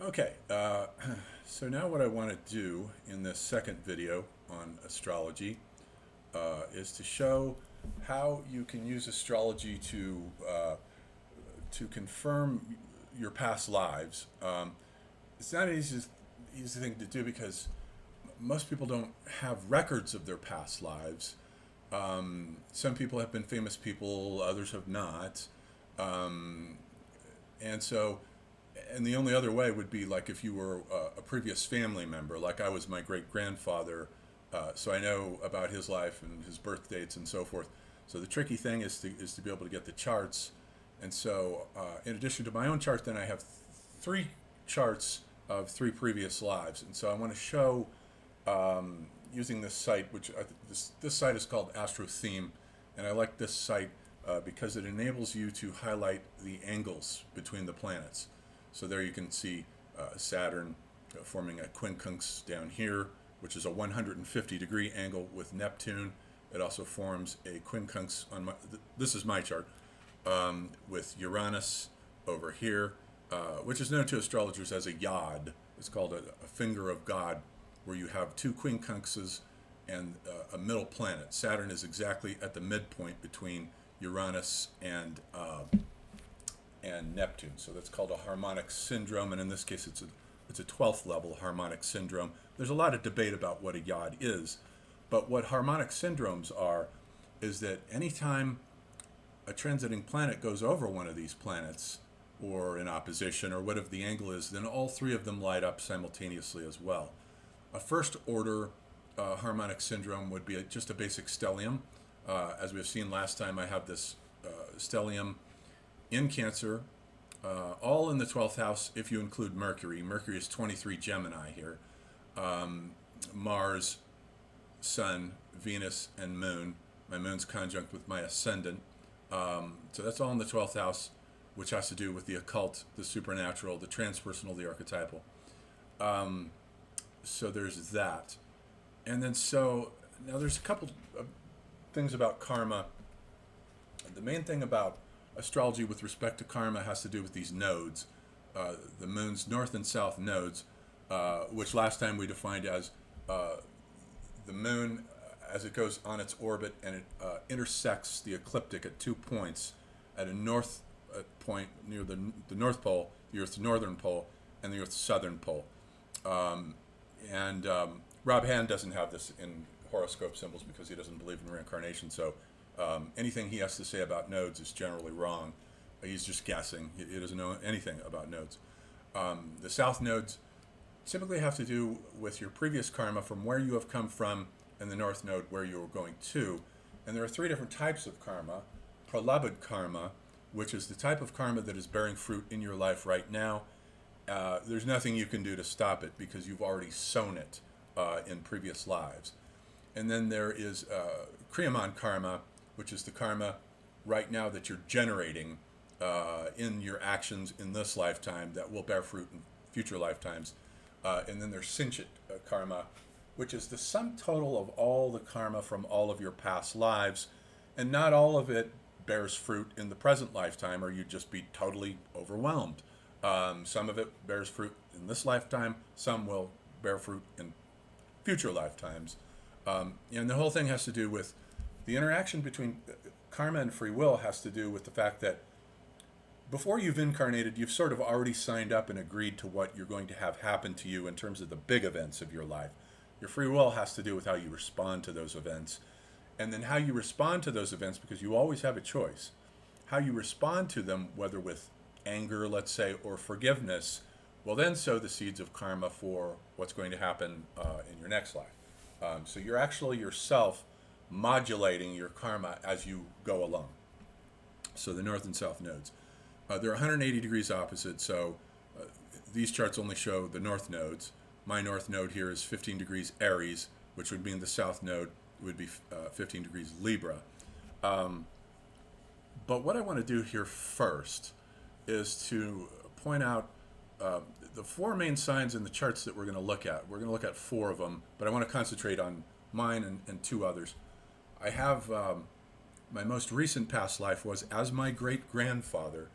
Okay, so now what I want to do in this second video on astrology is to show how you can use astrology to confirm your past lives. It's not an easy thing to do because most people don't have records of their past lives. Some people have been famous people, others have not. Um, and so and the only other way would be like if you were a previous family member, like I was my great grandfather, so I know about his life and his birth dates and so forth. So the tricky thing is to be able to get the charts, and so in addition to my own chart, then I have three charts of three previous lives, and so I want to show using this site, which this site is called Astro and I like this site because it enables you to highlight the angles between the planets. So there you can see Saturn forming a quincunx down here, which is a 150-degree angle with Neptune. It also forms a quincunx on this is my chart, with Uranus over here, which is known to astrologers as a yod. It's called a finger of God, where you have two quincunxes and a middle planet. Saturn is exactly at the midpoint between Uranus and Neptune. So that's called a harmonic syndrome, and in this case it's a 12th level harmonic syndrome. There's a lot of debate about what a yod is, but what harmonic syndromes are is that anytime a transiting planet goes over one of these planets, or in opposition, or whatever the angle is, then all three of them light up simultaneously as well. A first order harmonic syndrome would be just a basic stellium. As we've seen last time, I have this stellium in Cancer, all in the 12th house if you include Mercury. Mercury is 23 Gemini here. Mars, Sun, Venus, and Moon. My Moon's conjunct with my ascendant. So that's all in the 12th house, which has to do with the occult, the supernatural, the transpersonal, the archetypal. So there's that. And then so now there's a couple of things about karma. The main thing about astrology with respect to karma has to do with these nodes, the moon's north and south nodes, which last time we defined as the moon as it goes on its orbit and it intersects the ecliptic at 2 points, at a north point near the North Pole, the Earth's northern pole, and the Earth's southern pole. Rob Hand doesn't have this in horoscope symbols because he doesn't believe in reincarnation, so anything he has to say about nodes is generally wrong. He's just guessing. He doesn't know anything about nodes. The south nodes typically have to do with your previous karma from where you have come from, and the north node where you are going to. And there are three different types of karma. Pralabdha karma, which is the type of karma that is bearing fruit in your life right now. There's nothing you can do to stop it because you've already sown it in previous lives. And then there is Kriyaman karma, which is the karma right now that you're generating in your actions in this lifetime that will bear fruit in future lifetimes. And then there's Sinchit karma, which is the sum total of all the karma from all of your past lives. And not all of it bears fruit in the present lifetime, or you'd just be totally overwhelmed. Some of it bears fruit in this lifetime, some will bear fruit in future lifetimes. And the whole thing has to do with the interaction between karma and free will has to do with the fact that before you've incarnated, you've sort of already signed up and agreed to what you're going to have happen to you in terms of the big events of your life. Your free will has to do with how you respond to those events. And then how you respond to those events, because you always have a choice, how you respond to them, whether with anger, let's say, or forgiveness, will then sow the seeds of karma for what's going to happen in your next life. So you're actually yourself modulating your karma as you go along. So the north and south nodes. They're 180 degrees opposite, so these charts only show the north nodes. My north node here is 15 degrees Aries, which would mean the south node would be 15 degrees Libra. But what I want to do here first is to point out the four main signs in the charts that we're going to look at. We're going to look at four of them, but I want to concentrate on mine and two others. I have my most recent past life was as my great grandfather,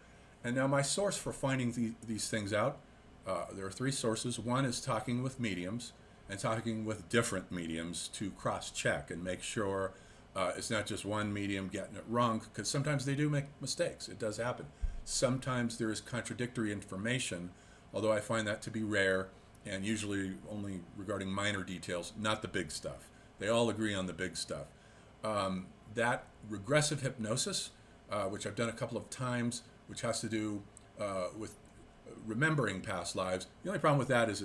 and now my source for finding these things out There are three sources. One is talking with mediums and talking with different mediums to cross-check and make sure it's not just one medium getting it wrong, because sometimes they do make mistakes. It does happen. Sometimes there is contradictory information, although I find that to be rare and usually only regarding minor details, not the big stuff. They all agree on the big stuff. That regressive hypnosis, which I've done a couple of times, which has to do with remembering past lives. The only problem with that is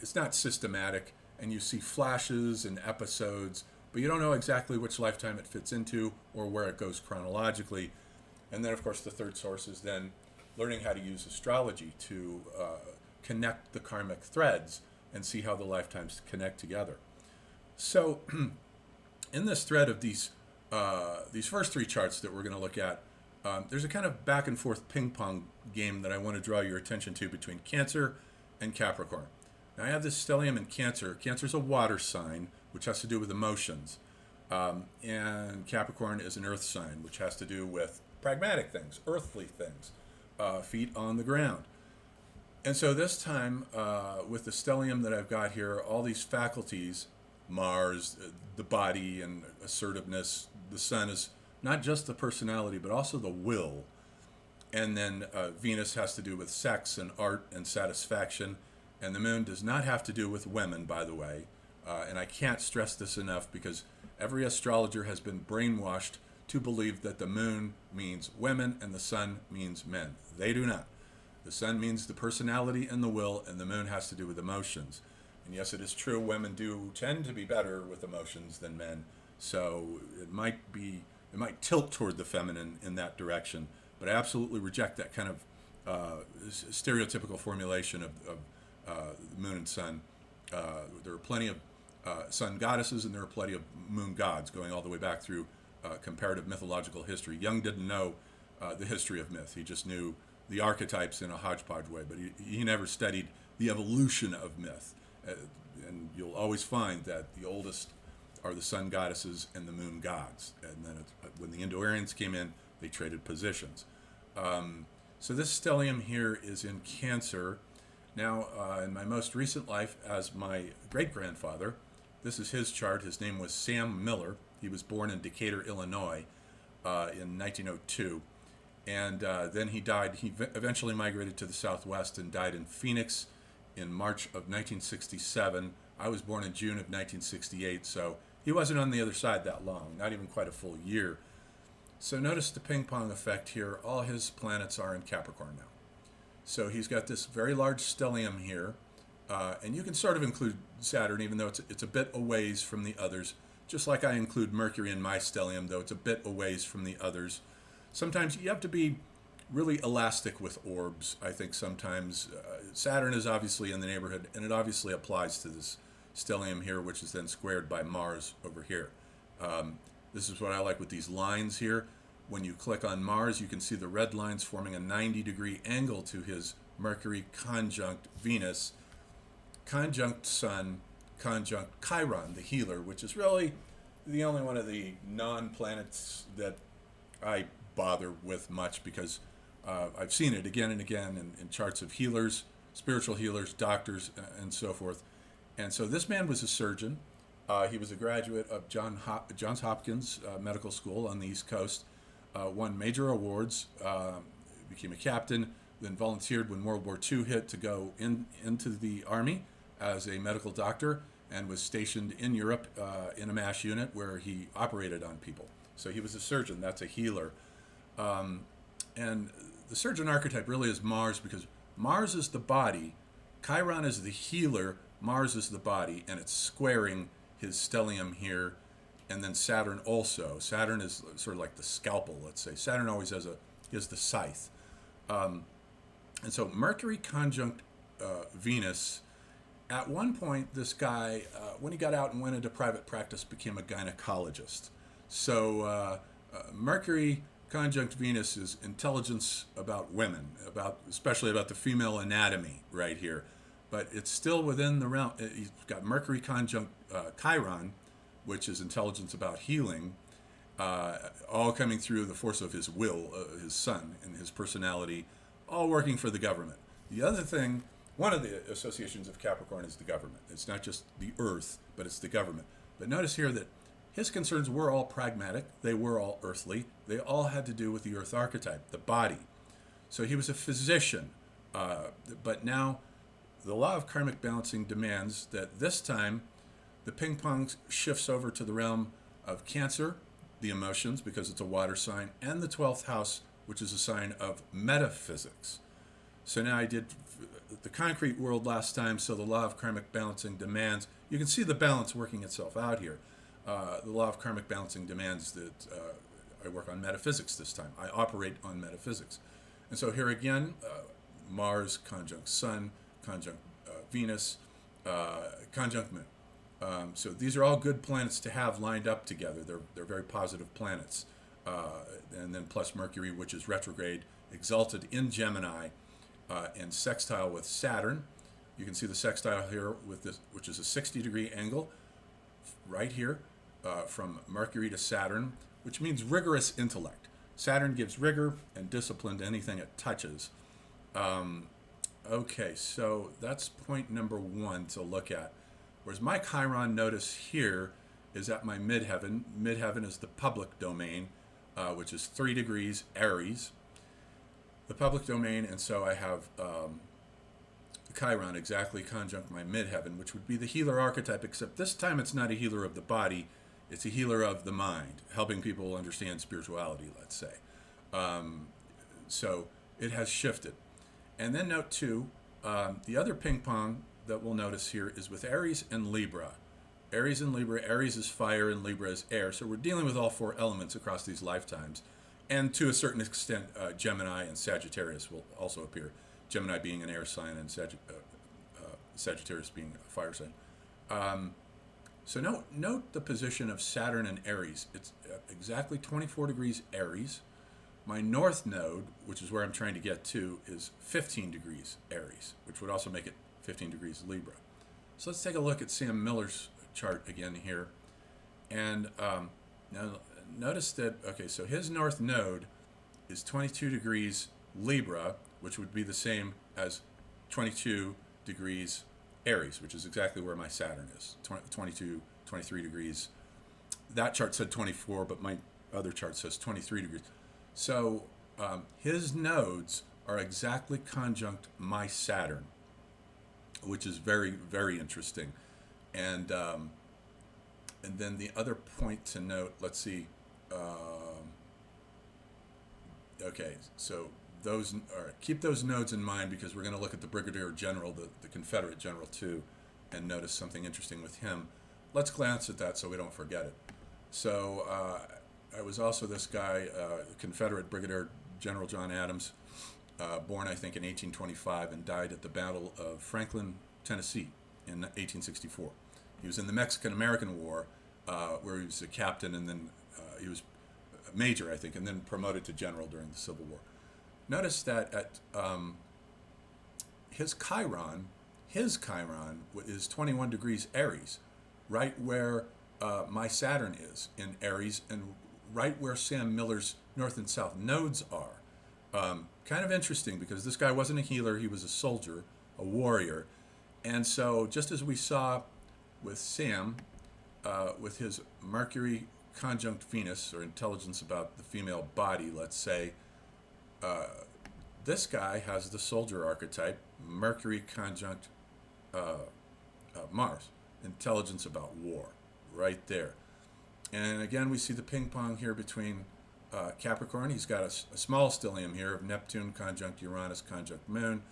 it's not systematic, and you see flashes and episodes, but you don't know exactly which lifetime it fits into or where it goes chronologically. And then, of course, the third source is then learning how to use astrology to connect the karmic threads and see how the lifetimes connect together. So in this thread of these first three charts that we're going to look at, there's a kind of back and forth ping pong game that I want to draw your attention to between Cancer and Capricorn. Now I have this stellium in Cancer. Cancer is a water sign, which has to do with emotions. And Capricorn is an earth sign, which has to do with pragmatic things, earthly things, feet on the ground. And so this time, with the stellium that I've got here, all these faculties, Mars, the body and assertiveness, the sun is not just the personality, but also the will. And then Venus has to do with sex and art and satisfaction. And the moon does not have to do with women, by the way. And I can't stress this enough, because every astrologer has been brainwashed to believe that the moon means women and the sun means men. They do not. The sun means the personality and the will, and the moon has to do with emotions. And yes, it is true, women do tend to be better with emotions than men. So it might tilt toward the feminine in that direction. But I absolutely reject that kind of stereotypical formulation of moon and sun. There are plenty of sun goddesses, and there are plenty of moon gods, going all the way back through comparative mythological history. Jung didn't know the history of myth. He just knew the archetypes in a hodgepodge way, but he never studied the evolution of myth. And you'll always find that the oldest are the sun goddesses and the moon gods. And then when the Indo-Aryans came in, they traded positions. So this stellium here is in Cancer. Now, in my most recent life as my great-grandfather, this is his chart. His name was Sam Miller. He was born in Decatur, Illinois in 1902. And then he died. He eventually migrated to the Southwest and died in Phoenix in March of 1967. I was born in June of 1968, so he wasn't on the other side that long, not even quite a full year. So notice the ping pong effect here. All his planets are in Capricorn now. So he's got this very large stellium here, and you can sort of include Saturn, even though it's a bit a ways from the others, just like I include Mercury in my stellium, though it's a bit a ways from the others. Sometimes you have to be really elastic with orbs. I think sometimes Saturn is obviously in the neighborhood, and it obviously applies to this stellium here, which is then squared by Mars over here. This is what I like with these lines here. When you click on Mars, you can see the red lines forming a 90-degree angle to his Mercury conjunct Venus, conjunct Sun, conjunct Chiron, the healer, which is really the only one of the non-planets that I bother with much, because I've seen it again and again in charts of healers, spiritual healers, doctors, and so forth. And so this man was a surgeon. He was a graduate of Johns Hopkins Medical School on the East Coast, won major awards, became a captain, then volunteered when World War II hit to go into the Army as a medical doctor, and was stationed in Europe in a MASH unit where he operated on people. So he was a surgeon. That's a healer. And the surgeon archetype really is Mars, because Mars is the body, Chiron is the healer, Mars is the body, and it's squaring his stellium here, and then Saturn also. Saturn is sort of like the scalpel, let's say. Saturn always has the scythe. And so Mercury conjunct Venus. At one point, this guy, when he got out and went into private practice, became a gynecologist. So Mercury conjunct Venus is intelligence about women, especially about the female anatomy right here. But it's still within the realm. He's got Mercury conjunct Chiron, which is intelligence about healing, all coming through the force of his will, his sun, and his personality, all working for the government. The other thing One of the associations of Capricorn is the government. It's not just the earth, but it's the government. But notice here that his concerns were all pragmatic. They were all earthly. They all had to do with the earth archetype, the body. So he was a physician. But now the law of karmic balancing demands that this time the ping pong shifts over to the realm of Cancer, the emotions, because it's a water sign, and the 12th house, which is a sign of metaphysics. So now I did the concrete world last time, so the law of karmic balancing demands, you can see the balance working itself out here. The law of karmic balancing demands that I work on metaphysics this time. I operate on metaphysics. And so here again, Mars conjunct Sun, conjunct Venus, conjunct Moon. So these are all good planets to have lined up together. They're very positive planets. And then plus Mercury, which is retrograde, exalted in Gemini, and sextile with Saturn. You can see the sextile here with this, which is a 60-degree angle right here from Mercury to Saturn, which means rigorous intellect. Saturn gives rigor and discipline to anything it touches. Okay, so that's point number one to look at. Whereas my Chiron, notice here, is at my midheaven. Midheaven is the public domain, which is 3 degrees Aries. The public domain, and so I have Chiron exactly conjunct my midheaven, which would be the healer archetype, except this time it's not a healer of the body, it's a healer of the mind, helping people understand spirituality, let's say. So it has shifted. And then note too, the other ping pong that we'll notice here is with Aries and Libra. Aries and Libra, Aries is fire and Libra is air. So we're dealing with all 4 elements across these lifetimes. And to a certain extent, Gemini and Sagittarius will also appear. Gemini being an air sign and Sagittarius being a fire sign. So note the position of Saturn and Aries. It's exactly 24 degrees Aries. My north node, which is where I'm trying to get to, is 15 degrees Aries, which would also make it 15 degrees Libra. So let's take a look at Sam Miller's chart again here. And now notice that, okay, so his north node is 22 degrees Libra, which would be the same as 22 degrees Aries, which is exactly where my Saturn is, 22, 23 degrees. That chart said 24, but my other chart says 23 degrees. So his nodes are exactly conjunct my Saturn, which is very, very interesting. And then the other point to note, let's see. Okay, so those keep those nodes in mind, because we're going to look at the Brigadier General, the Confederate General too, and notice something interesting with him. Let's glance at that so we don't forget it. So I was also this guy, Confederate Brigadier General John Adams, born I think in 1825 and died at the Battle of Franklin, Tennessee in 1864. He was in the Mexican-American War, where he was a captain, and then he was a major, I think, and then promoted to general during the Civil War. Notice that at his Chiron is 21 degrees Aries, right where my Saturn is in Aries, and right where Sam Miller's north and south nodes are. Kind of interesting, because this guy wasn't a healer, he was a soldier, a warrior. And so just as we saw with Sam, with his Mercury conjunct Venus, or intelligence about the female body, let's say, this guy has the soldier archetype, Mercury conjunct Mars, intelligence about war, right there. And again, we see the ping pong here between Capricorn. He's got a small stellium here of Neptune conjunct Uranus conjunct Moon,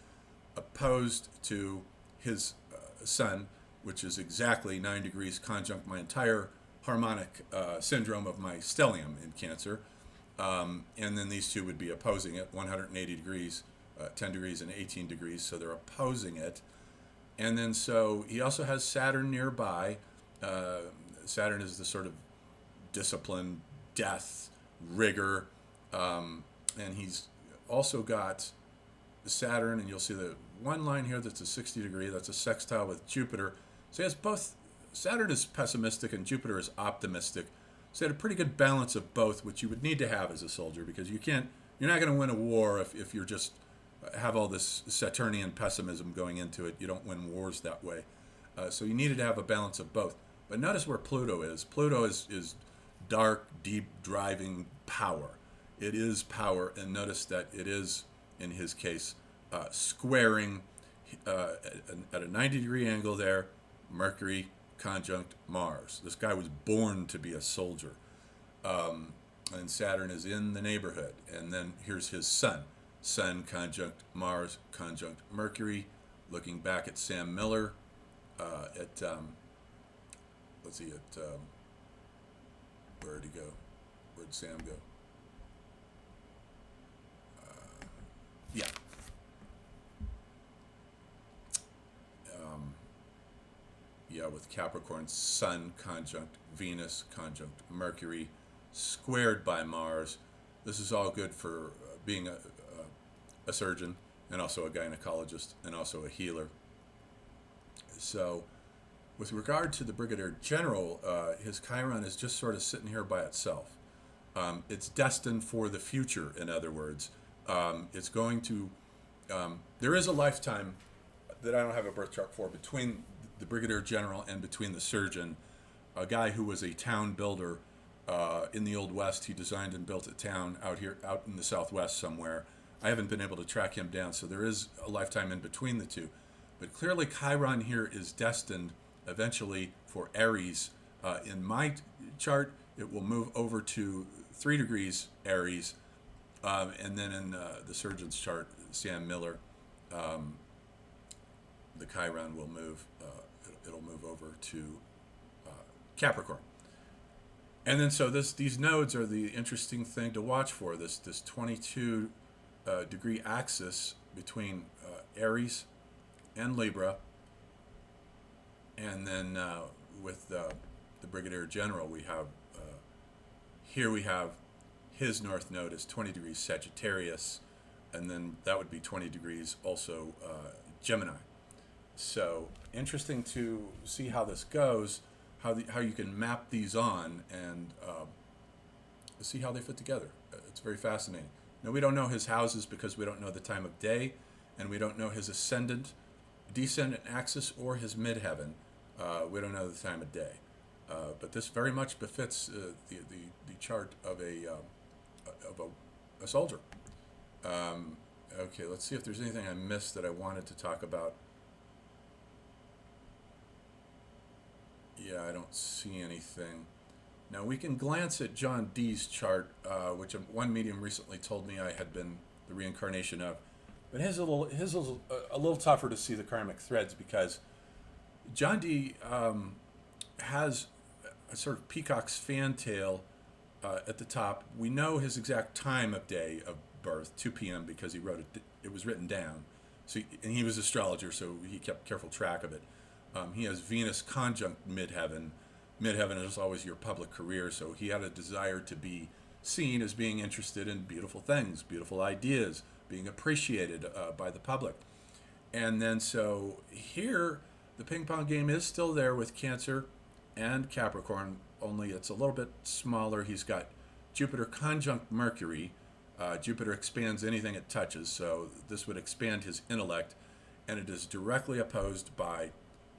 opposed to his Sun, which is exactly 9 degrees conjunct my entire harmonic syndrome of my stellium in Cancer. And then these two would be opposing it, 180 degrees, 10 degrees, and 18 degrees, so they're opposing it. And then so he also has Saturn nearby. Saturn is the sort of discipline, death, rigor, and he's also got Saturn, and you'll see the one line here that's a 60 degree, that's a sextile with Jupiter. So he has both, Saturn is pessimistic and Jupiter is optimistic. So he had a pretty good balance of both, which you would need to have as a soldier, because you're not going to win a war if you're just have all this Saturnian pessimism going into it. You don't win wars that way. So you needed to have a balance of both. But notice where Pluto is. Pluto is dark, deep, driving power. It is power, and notice that it is, in his case, squaring at a 90-degree angle there, Mercury conjunct Mars. This guy was born to be a soldier. And Saturn is in the neighborhood. And then here's his sun. Sun conjunct Mars conjunct Mercury. Looking back at Sam Miller, where did he go? Where did Sam go? Yeah. Yeah, with Capricorn, Sun conjunct Venus conjunct Mercury, squared by Mars. This is all good for being a surgeon and also a gynecologist and also a healer. So, with regard to the Brigadier General, his Chiron is just sort of sitting here by itself. It's destined for the future, in other words. It's going to, there is a lifetime that I don't have a birth chart for between the Brigadier General and between the surgeon, a guy who was a town builder in the Old West. He designed and built a town out in the Southwest somewhere. I haven't been able to track him down, so there is a lifetime in between the two. But clearly Chiron here is destined eventually for Aries. In my chart, it will move over to 3 degrees Aries, and then in the surgeon's chart, Sam Miller, the Chiron will move. It'll move over to Capricorn, and then so these nodes are the interesting thing to watch for. This 22 degree axis between Aries and Libra, and then with the Brigadier General, we have here we have his north node is 20 degrees Sagittarius, and then that would be 20 degrees also Gemini. So interesting to see how this goes, how you can map these on and see how they fit together. It's very fascinating. Now, we don't know his houses because we don't know the time of day, and we don't know his ascendant, descendant axis, or his midheaven. We don't know the time of day. But this very much befits the chart of a soldier. Okay, let's see if there's anything I missed that I wanted to talk about. Yeah, I don't see anything. Now we can glance at John Dee's chart, which one medium recently told me I had been the reincarnation of. But his is a little tougher to see the karmic threads because John Dee has a sort of peacock's fantail at the top. We know his exact time of day of birth, 2 p.m., because he wrote it. It was written down. So, and he was an astrologer, so he kept careful track of it. He has Venus conjunct midheaven. Midheaven is always your public career, so he had a desire to be seen as being interested in beautiful things, beautiful ideas, being appreciated by the public. And then so here, the ping pong game is still there with Cancer and Capricorn, only it's a little bit smaller. He's got Jupiter conjunct Mercury. Jupiter expands anything it touches, so this would expand his intellect, and it is directly opposed by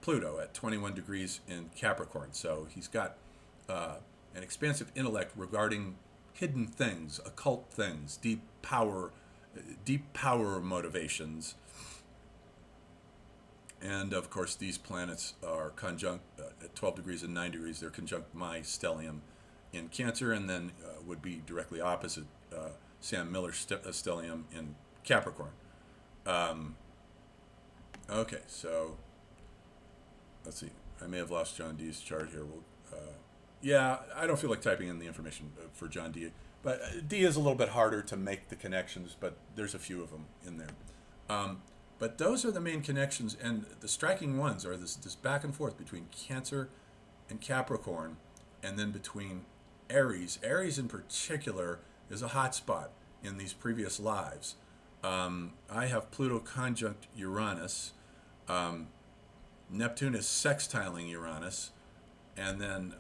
Pluto at 21 degrees in Capricorn. So he's got an expansive intellect regarding hidden things, occult things, deep power motivations. And of course, these planets are conjunct at 12 degrees and 9 degrees. They're conjunct my stellium in Cancer, and then would be directly opposite Sam Miller's stellium in Capricorn. Okay, so let's see. I may have lost John Dee's chart here. Yeah, I don't feel like typing in the information for John Dee, but Dee is a little bit harder to make the connections, but there's a few of them in there. But those are the main connections, and the striking ones are this back and forth between Cancer and Capricorn, and then between Aries. Aries in particular is a hot spot in these previous lives. I have Pluto conjunct Uranus. Neptune is sextiling Uranus, and then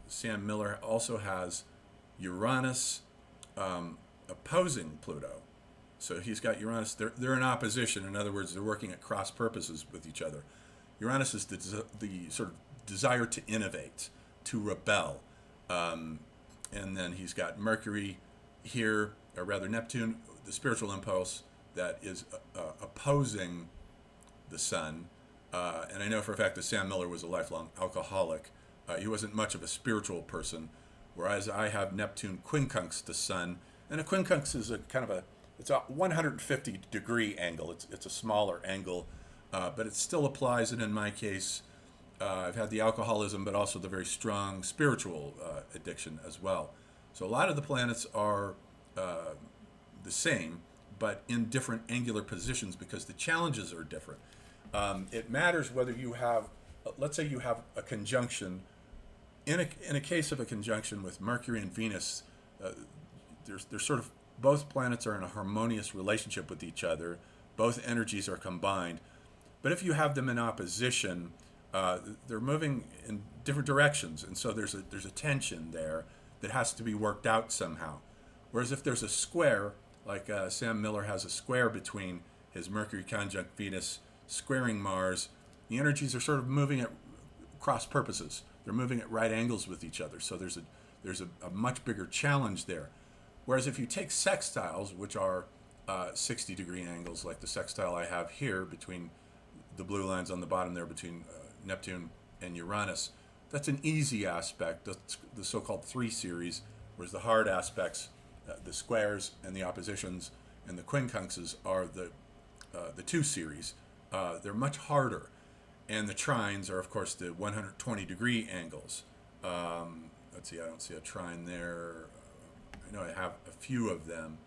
Sam Miller also has Uranus opposing Pluto. So he's got Uranus. They're in opposition. In other words, they're working at cross purposes with each other. Uranus is the sort of desire to innovate, to rebel. And then he's got Mercury here, or rather Neptune, the spiritual impulse that is opposing the sun. And I know for a fact that Sam Miller was a lifelong alcoholic. He wasn't much of a spiritual person, whereas I have Neptune quincunx the sun. And a quincunx is a kind of it's a 150-degree angle. It's a smaller angle, but it still applies. And in my case, I've had the alcoholism, but also the very strong spiritual addiction as well. So a lot of the planets are the same, but in different angular positions because the challenges are different. It matters whether you have, let's say you have a conjunction. In a case of a conjunction with Mercury and Venus, there's sort of both planets are in a harmonious relationship with each other. Both energies are combined. But if you have them in opposition, they're moving in different directions, and so there's a tension there that has to be worked out somehow. Whereas if there's a square, like Sam Miller has a square between his Mercury conjunct Venus squaring Mars, the energies are sort of moving at cross purposes. They're moving at right angles with each other. So there's a much bigger challenge there. Whereas if you take sextiles, which are 60-degree angles, like the sextile I have here between the blue lines on the bottom there between Neptune and Uranus, that's an easy aspect. That's the so-called 3 series, whereas the hard aspects, the squares and the oppositions and the quincunxes are the 2 series. They're much harder. And the trines are, of course, the 120-degree angles. Let's see, I don't see a trine there. I know I have a few of them.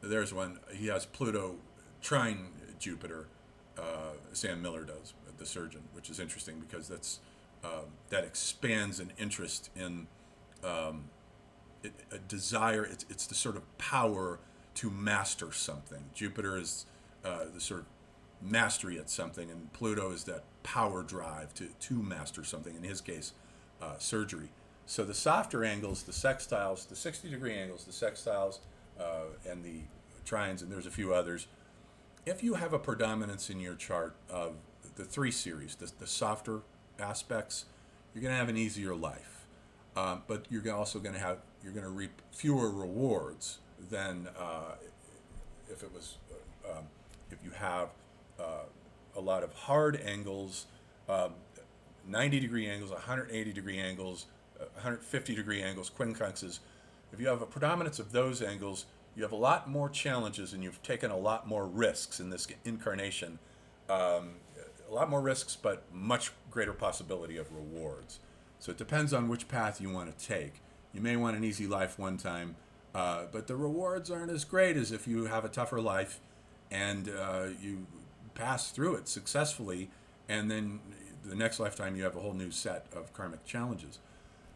There's one. He has Pluto trine Jupiter. Sam Miller does, the surgeon, which is interesting because that expands an interest in a desire. It's the sort of power to master something. Jupiter is the sort of mastery at something, and Pluto is that power drive to master something. In his case, surgery. So the softer angles, the sextiles, the 60-degree angles, the sextiles, and the trines, and there's a few others. If you have a predominance in your chart of the 3 series, the softer aspects, you're going to have an easier life. But you're also going to reap fewer rewards than if you have a lot of hard angles, 90-degree angles, 180-degree angles, 150-degree angles, quincunxes. If you have a predominance of those angles, you have a lot more challenges and you've taken a lot more risks in this incarnation. A lot more risks, but much greater possibility of rewards. So it depends on which path you want to take. You may want an easy life one time, but the rewards aren't as great as if you have a tougher life and you pass through it successfully, and then the next lifetime you have a whole new set of karmic challenges.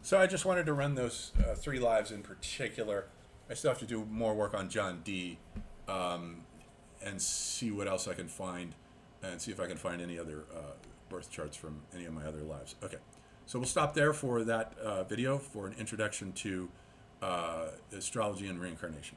So I just wanted to run those 3 lives in particular. I still have to do more work on John D. And see what else I can find, and see if I can find any other birth charts from any of my other lives. Okay, so we'll stop there for that video for an introduction to astrology and reincarnation.